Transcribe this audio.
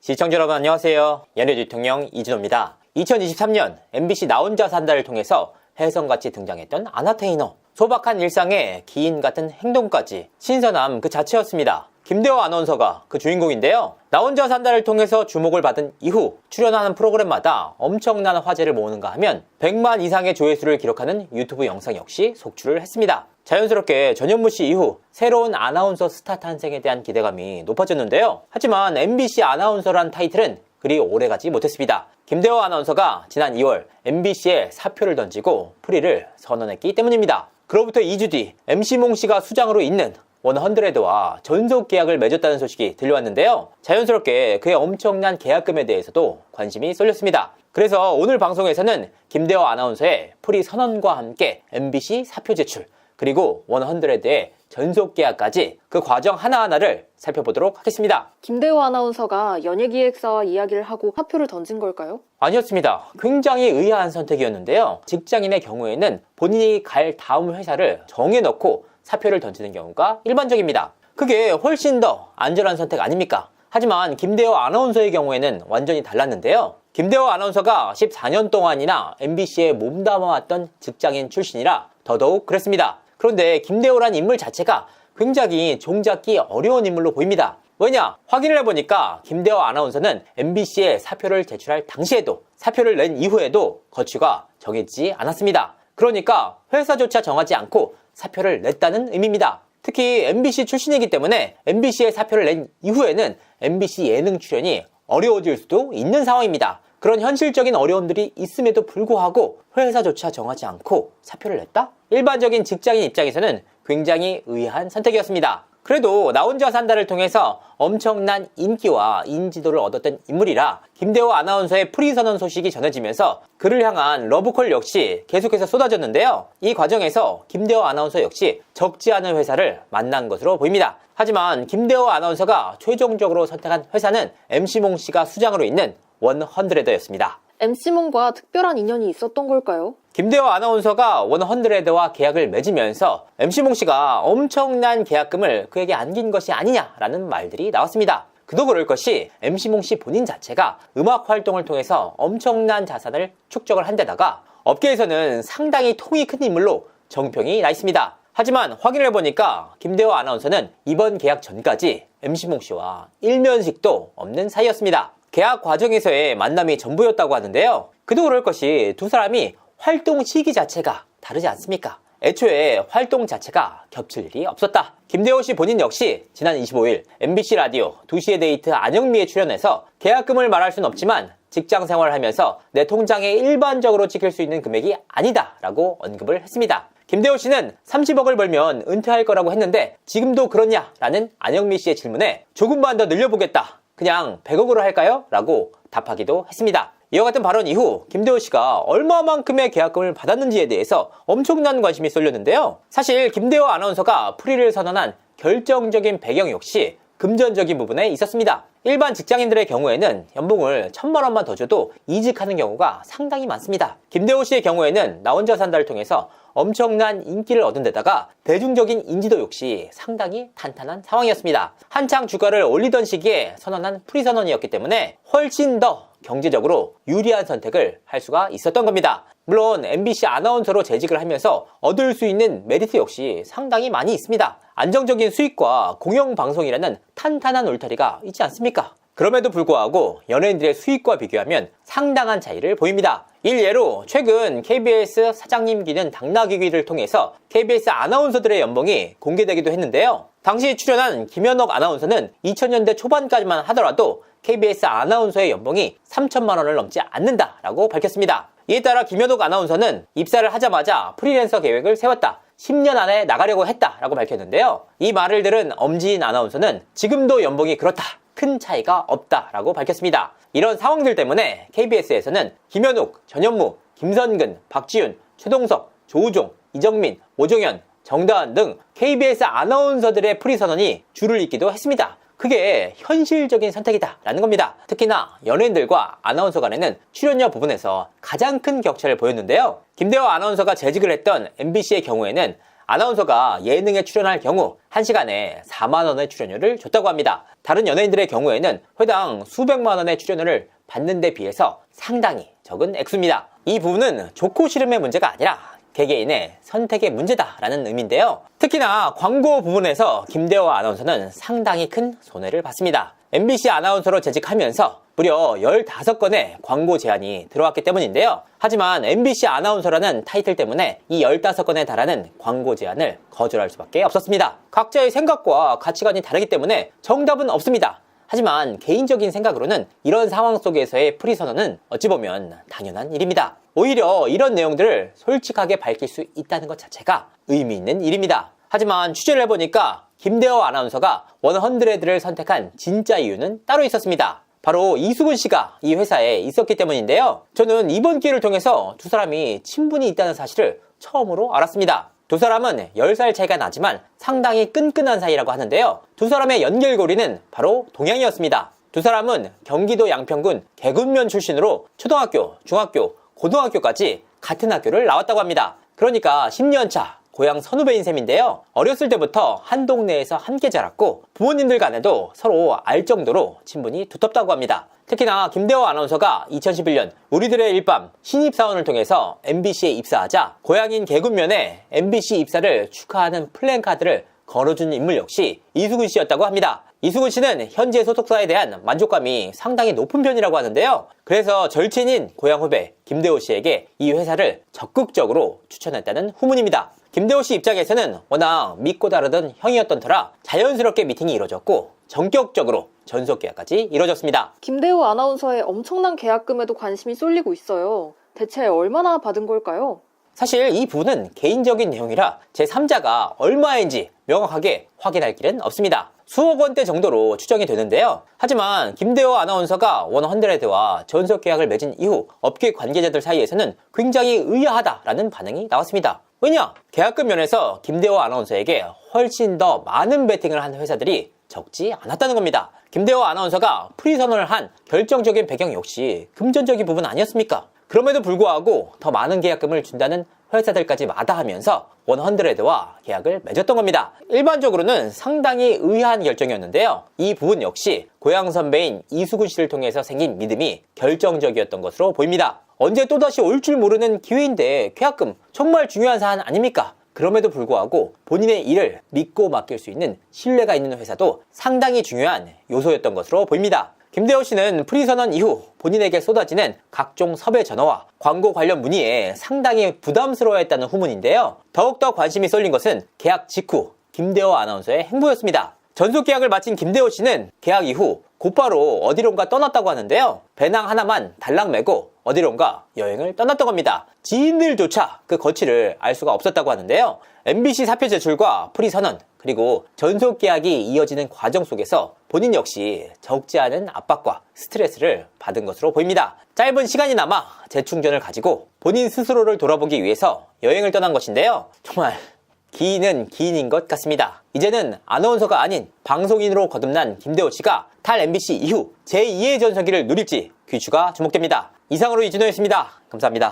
시청자 여러분 안녕하세요. 연예 대통령 이준호입니다. 2023년 MBC 나 혼자 산다를 통해서 혜성같이 등장했던 아나테이너. 소박한 일상에 기인 같은 행동까지 신선함 그 자체였습니다. 김대호 아나운서가 그 주인공인데요. 나 혼자 산다를 통해서 주목을 받은 이후 출연하는 프로그램마다 엄청난 화제를 모으는가 하면 100만 이상의 조회수를 기록하는 유튜브 영상 역시 속출을 했습니다. 자연스럽게 전현무 씨 이후 새로운 아나운서 스타 탄생에 대한 기대감이 높아졌는데요. 하지만 MBC 아나운서란 타이틀은 그리 오래가지 못했습니다. 김대호 아나운서가 지난 2월 MBC에 사표를 던지고 프리를 선언했기 때문입니다. 그로부터 2주 뒤 MC몽 씨가 수장으로 있는 100와 전속 계약을 맺었다는 소식이 들려왔는데요. 자연스럽게 그의 엄청난 계약금에 대해서도 관심이 쏠렸습니다. 그래서 오늘 방송에서는 김대호 아나운서의 프리 선언과 함께 MBC 사표 제출, 그리고 100의 전속 계약까지 그 과정 하나하나를 살펴보도록 하겠습니다. 김대호 아나운서가 연예기획사와 이야기를 하고 사표를 던진 걸까요? 아니었습니다. 굉장히 의아한 선택이었는데요. 직장인의 경우에는 본인이 갈 다음 회사를 정해놓고 사표를 던지는 경우가 일반적입니다. 그게 훨씬 더 안전한 선택 아닙니까? 하지만 김대호 아나운서의 경우에는 완전히 달랐는데요. 김대호 아나운서가 14년 동안이나 MBC에 몸담아왔던 직장인 출신이라 더더욱 그랬습니다. 그런데 김대호란 인물 자체가 굉장히 종잡기 어려운 인물로 보입니다. 왜냐? 확인을 해보니까 김대호 아나운서는 MBC에 사표를 제출할 당시에도 사표를 낸 이후에도 거취가 정해지지 않았습니다. 그러니까 회사조차 정하지 않고 사표를 냈다는 의미입니다. 특히 MBC 출신이기 때문에 MBC에 사표를 낸 이후에는 MBC 예능 출연이 어려워질 수도 있는 상황입니다. 그런 현실적인 어려움들이 있음에도 불구하고 회사조차 정하지 않고 사표를 냈다? 일반적인 직장인 입장에서는 굉장히 의아한 선택이었습니다. 그래도 나 혼자 산다를 통해서 엄청난 인기와 인지도를 얻었던 인물이라 김대호 아나운서의 프리 선언 소식이 전해지면서 그를 향한 러브콜 역시 계속해서 쏟아졌는데요. 이 과정에서 김대호 아나운서 역시 적지 않은 회사를 만난 것으로 보입니다. 하지만 김대호 아나운서가 최종적으로 선택한 회사는 MC몽 씨가 수장으로 있는 100였습니다. MC몽과 특별한 인연이 있었던 걸까요? 김대호 아나운서가 100와 계약을 맺으면서 MC몽 씨가 엄청난 계약금을 그에게 안긴 것이 아니냐라는 말들이 나왔습니다. 그도 그럴 것이 MC몽 씨 본인 자체가 음악 활동을 통해서 엄청난 자산을 축적을 한 데다가 업계에서는 상당히 통이 큰 인물로 정평이 나 있습니다. 하지만 확인을 해보니까 김대호 아나운서는 이번 계약 전까지 MC몽 씨와 일면식도 없는 사이였습니다. 계약 과정에서의 만남이 전부였다고 하는데요. 그도 그럴 것이 두 사람이 활동 시기 자체가 다르지 않습니까? 애초에 활동 자체가 겹칠 일이 없었다. 김대호 씨 본인 역시 지난 25일 MBC 라디오 2시의 데이트 안영미에 출연해서 계약금을 말할 순 없지만 직장 생활을 하면서 내 통장에 일반적으로 찍힐 수 있는 금액이 아니다 라고 언급을 했습니다. 김대호 씨는 30억을 벌면 은퇴할 거라고 했는데 지금도 그렇냐? 라는 안영미 씨의 질문에 조금만 더 늘려보겠다. 그냥 100억으로 할까요? 라고 답하기도 했습니다. 이와 같은 발언 이후 김대호 씨가 얼마만큼의 계약금을 받았는지에 대해서 엄청난 관심이 쏠렸는데요. 사실 김대호 아나운서가 프리를 선언한 결정적인 배경 역시 금전적인 부분에 있었습니다. 일반 직장인들의 경우에는 연봉을 1000만 원만 더 줘도 이직하는 경우가 상당히 많습니다. 김대호 씨의 경우에는 나 혼자 산다를 통해서 엄청난 인기를 얻은 데다가 대중적인 인지도 역시 상당히 탄탄한 상황이었습니다. 한창 주가를 올리던 시기에 선언한 프리 선언이었기 때문에 훨씬 더 경제적으로 유리한 선택을 할 수가 있었던 겁니다. 물론 MBC 아나운서로 재직을 하면서 얻을 수 있는 메리트 역시 상당히 많이 있습니다. 안정적인 수익과 공영방송이라는 탄탄한 울타리가 있지 않습니까? 그럼에도 불구하고 연예인들의 수익과 비교하면 상당한 차이를 보입니다. 일예로 최근 KBS 사장님 기는 당나귀기를 통해서 KBS 아나운서들의 연봉이 공개되기도 했는데요. 당시 출연한 김현옥 아나운서는 2000년대 초반까지만 하더라도 KBS 아나운서의 연봉이 3천만 원을 넘지 않는다라고 밝혔습니다. 이에 따라 김현옥 아나운서는 입사를 하자마자 프리랜서 계획을 세웠다. 10년 안에 나가려고 했다라고 밝혔는데요. 이 말을 들은 엄지인 아나운서는 지금도 연봉이 그렇다. 큰 차이가 없다라고 밝혔습니다. 이런 상황들 때문에 KBS에서는 김현욱, 전현무, 김선근, 박지윤, 최동석, 조우종, 이정민, 오종현, 정다은 등 KBS 아나운서들의 프리 선언이 줄을 잇기도 했습니다. 그게 현실적인 선택이다 라는 겁니다. 특히나 연예인들과 아나운서 간에는 출연료 부분에서 가장 큰 격차를 보였는데요. 김대호 아나운서가 재직을 했던 MBC의 경우에는 아나운서가 예능에 출연할 경우 1시간에 4만 원의 출연료를 줬다고 합니다. 다른 연예인들의 경우에는 회당 수백만 원의 출연료를 받는 데 비해서 상당히 적은 액수입니다. 이 부분은 좋고 싫음의 문제가 아니라 개개인의 선택의 문제다라는 의미인데요. 특히나 광고 부분에서 김대호 아나운서는 상당히 큰 손해를 봤습니다. MBC 아나운서로 재직하면서 무려 15건의 광고 제안이 들어왔기 때문인데요. 하지만 MBC 아나운서라는 타이틀 때문에 이 15건에 달하는 광고 제안을 거절할 수밖에 없었습니다. 각자의 생각과 가치관이 다르기 때문에 정답은 없습니다. 하지만 개인적인 생각으로는 이런 상황 속에서의 프리선언은 어찌 보면 당연한 일입니다. 오히려 이런 내용들을 솔직하게 밝힐 수 있다는 것 자체가 의미 있는 일입니다. 하지만 취재를 해보니까 김대호 아나운서가 100를 선택한 진짜 이유는 따로 있었습니다. 바로 이수근 씨가 이 회사에 있었기 때문인데요. 저는 이번 기회를 통해서 두 사람이 친분이 있다는 사실을 처음으로 알았습니다. 두 사람은 10살 차이가 나지만 상당히 끈끈한 사이라고 하는데요. 두 사람의 연결고리는 바로 동양이었습니다. 두 사람은 경기도 양평군 개군면 출신으로 초등학교, 중학교, 고등학교까지 같은 학교를 나왔다고 합니다. 그러니까 10년차 고향 선후배인 셈인데요. 어렸을 때부터 한 동네에서 함께 자랐고 부모님들 간에도 서로 알 정도로 친분이 두텁다고 합니다. 특히나 김대호 아나운서가 2011년 우리들의 일밤 신입사원을 통해서 MBC에 입사하자 고향인 개군면에 MBC 입사를 축하하는 플랜카드를 걸어준 인물 역시 이수근 씨였다고 합니다. 이수근 씨는 현재 소속사에 대한 만족감이 상당히 높은 편이라고 하는데요. 그래서 절친인 고향 후배 김대호 씨에게 이 회사를 적극적으로 추천했다는 후문입니다. 김대호 씨 입장에서는 워낙 믿고 다르던 형이었던 터라 자연스럽게 미팅이 이루어졌고 전격적으로 전속 계약까지 이루어졌습니다. 김대호 아나운서의 엄청난 계약금에도 관심이 쏠리고 있어요. 대체 얼마나 받은 걸까요? 사실 이 부분은 개인적인 내용이라 제3자가 얼마인지 명확하게 확인할 길은 없습니다. 수억 원대 정도로 추정이 되는데요. 하지만 김대호 아나운서가 100와 전속 계약을 맺은 이후 업계 관계자들 사이에서는 굉장히 의아하다라는 반응이 나왔습니다. 왜냐? 계약금 면에서 김대호 아나운서에게 훨씬 더 많은 베팅을 한 회사들이 적지 않았다는 겁니다. 김대호 아나운서가 프리선언을 한 결정적인 배경 역시 금전적인 부분 아니었습니까? 그럼에도 불구하고 더 많은 계약금을 준다는 회사들까지 마다하면서 100와 계약을 맺었던 겁니다. 일반적으로는 상당히 의아한 결정이었는데요. 이 부분 역시 고향 선배인 이수근 씨를 통해서 생긴 믿음이 결정적이었던 것으로 보입니다. 언제 또다시 올 줄 모르는 기회인데 계약금 정말 중요한 사안 아닙니까? 그럼에도 불구하고 본인의 일을 믿고 맡길 수 있는 신뢰가 있는 회사도 상당히 중요한 요소였던 것으로 보입니다. 김대호 씨는 프리선언 이후 본인에게 쏟아지는 각종 섭외 전화와 광고 관련 문의에 상당히 부담스러워했다는 후문인데요. 더욱더 관심이 쏠린 것은 계약 직후 김대호 아나운서의 행보였습니다. 전속 계약을 마친 김대호 씨는 계약 이후 곧바로 어디론가 떠났다고 하는데요. 배낭 하나만 달랑 메고 어디론가 여행을 떠났던 겁니다. 지인들조차 그 거취를 알 수가 없었다고 하는데요. MBC 사표 제출과 프리선언 그리고 전속 계약이 이어지는 과정 속에서 본인 역시 적지 않은 압박과 스트레스를 받은 것으로 보입니다. 짧은 시간이 남아 재충전을 가지고 본인 스스로를 돌아보기 위해서 여행을 떠난 것인데요. 정말 기인은 기인인 것 같습니다. 이제는 아나운서가 아닌 방송인으로 거듭난 김대호 씨가 탈 MBC 이후 제2의 전성기를 누릴지 귀추가 주목됩니다. 이상으로 이준호였습니다. 감사합니다.